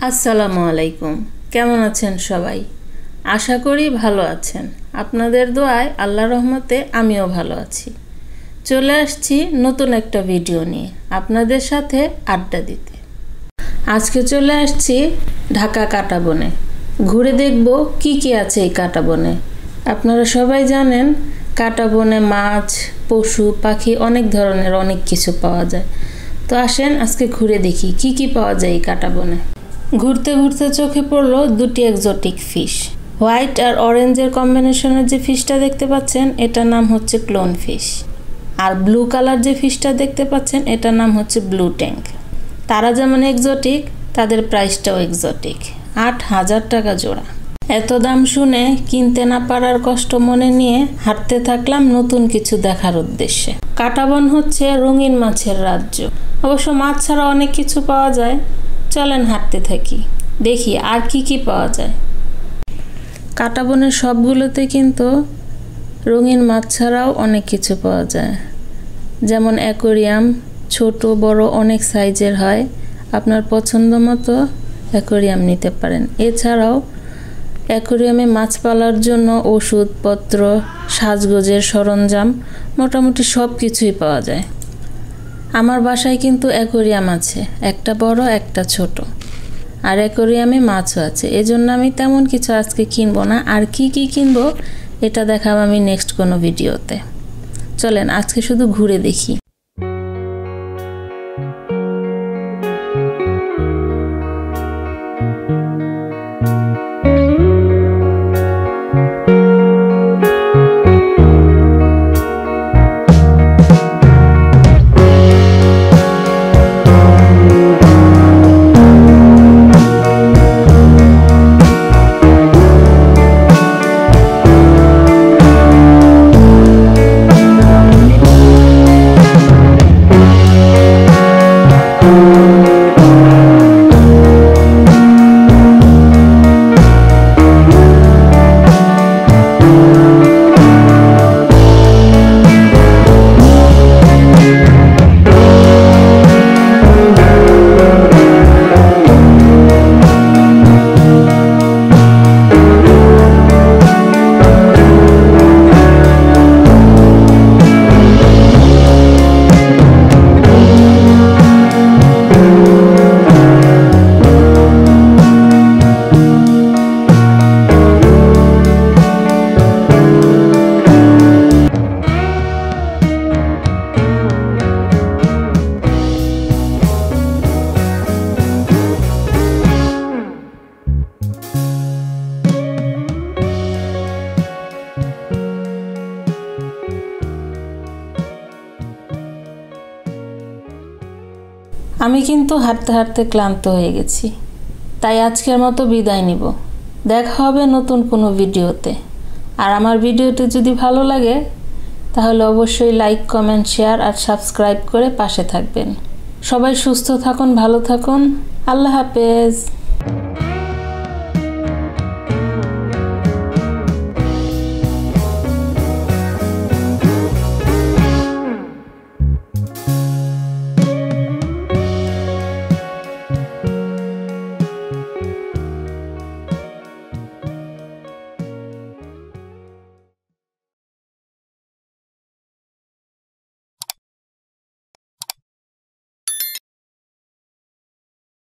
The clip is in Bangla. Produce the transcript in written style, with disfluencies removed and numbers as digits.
আসসালামু আলাইকুম। কেমন আছেন সবাই? আশা করি ভালো আছেন। আপনাদের দোয়ায় আল্লাহর রহমতে আমিও ভালো আছি। চলে আসছি নতুন একটা ভিডিও নিয়ে আপনাদের সাথে আড্ডা দিতে। আজকে চলে আসছি ঢাকা কাঁটাবনে। ঘুরে দেখব কি কি আছে এই কাঁটাবনে। আপনারা সবাই জানেন কাঁটাবনে মাছ, পশু, পাখি অনেক ধরনের অনেক কিছু পাওয়া যায়। তো আসেন আজকে ঘুরে দেখি কি কি পাওয়া যায় এই কাঁটাবনে। ঘুরতে ঘুরতে চোখে পড়লো দুটি এক্সোটিক ফিশ। হোয়াইট আর অরেঞ্জের কম্বিনেশনের যে ফিশটা দেখতে পাচ্ছেন এটার নাম হচ্ছে ক্লোন ফিশ, আর ব্লু কালার যে ফিশটা দেখতে পাচ্ছেন এটার নাম হচ্ছে ব্লু ট্যাঙ্ক। তারা যেমন এক্সোটিক তাদের প্রাইসটাও এক্সোটিক, ৮,০০০ টাকা জোড়া। এত দাম শুনে কিনতে না পারার কষ্ট মনে নিয়ে হাঁটতে থাকলাম নতুন কিছু দেখার উদ্দেশ্যে। কাঁটাবন হচ্ছে রঙিন মাছের রাজ্য। অবশ্য মাছ ছাড়া অনেক কিছু পাওয়া যায়। চলেন হাঁটতে থাকি, দেখি আর কি কি পাওয়া যায়। কাঁটাবনের সবগুলোতে কিন্তু রঙিন মাছ ছাড়াও অনেক কিছু পাওয়া যায়, যেমন অ্যাকোরিয়াম, ছোট বড় অনেক সাইজের হয়। আপনার পছন্দ মতো অ্যাকোরিয়াম নিতে পারেন। এছাড়াও অ্যাকোরিয়ামে মাছ পালার জন্য ওষুধপত্র, সাজগোজের সরঞ্জাম, মোটামুটি সব কিছুই পাওয়া যায়। আমার বাসায় কিন্তু অ্যাকোরিয়াম আছে, একটা বড় একটা ছোট, আর অ্যাকোরিয়ামে মাছও আছে। এজন্য আমি তেমন কিছু আজকে কিনবো না। আর কি কি কিনবো এটা দেখাবো আমি নেক্সট কোনো ভিডিওতে। চলেন আজকে শুধু ঘুরে দেখি। আমি কিন্তু হাঁটতে হাঁটতে ক্লান্ত হয়ে গেছি, তাই আজকের মতো বিদায় নিব। দেখা হবে নতুন কোনো ভিডিওতে। আর আমার ভিডিওটি যদি ভালো লাগে তাহলে অবশ্যই লাইক, কমেন্ট, শেয়ার আর সাবস্ক্রাইব করে পাশে থাকবেন। সবাই সুস্থ থাকুন, ভালো থাকুন। আল্লাহ হাফেজ।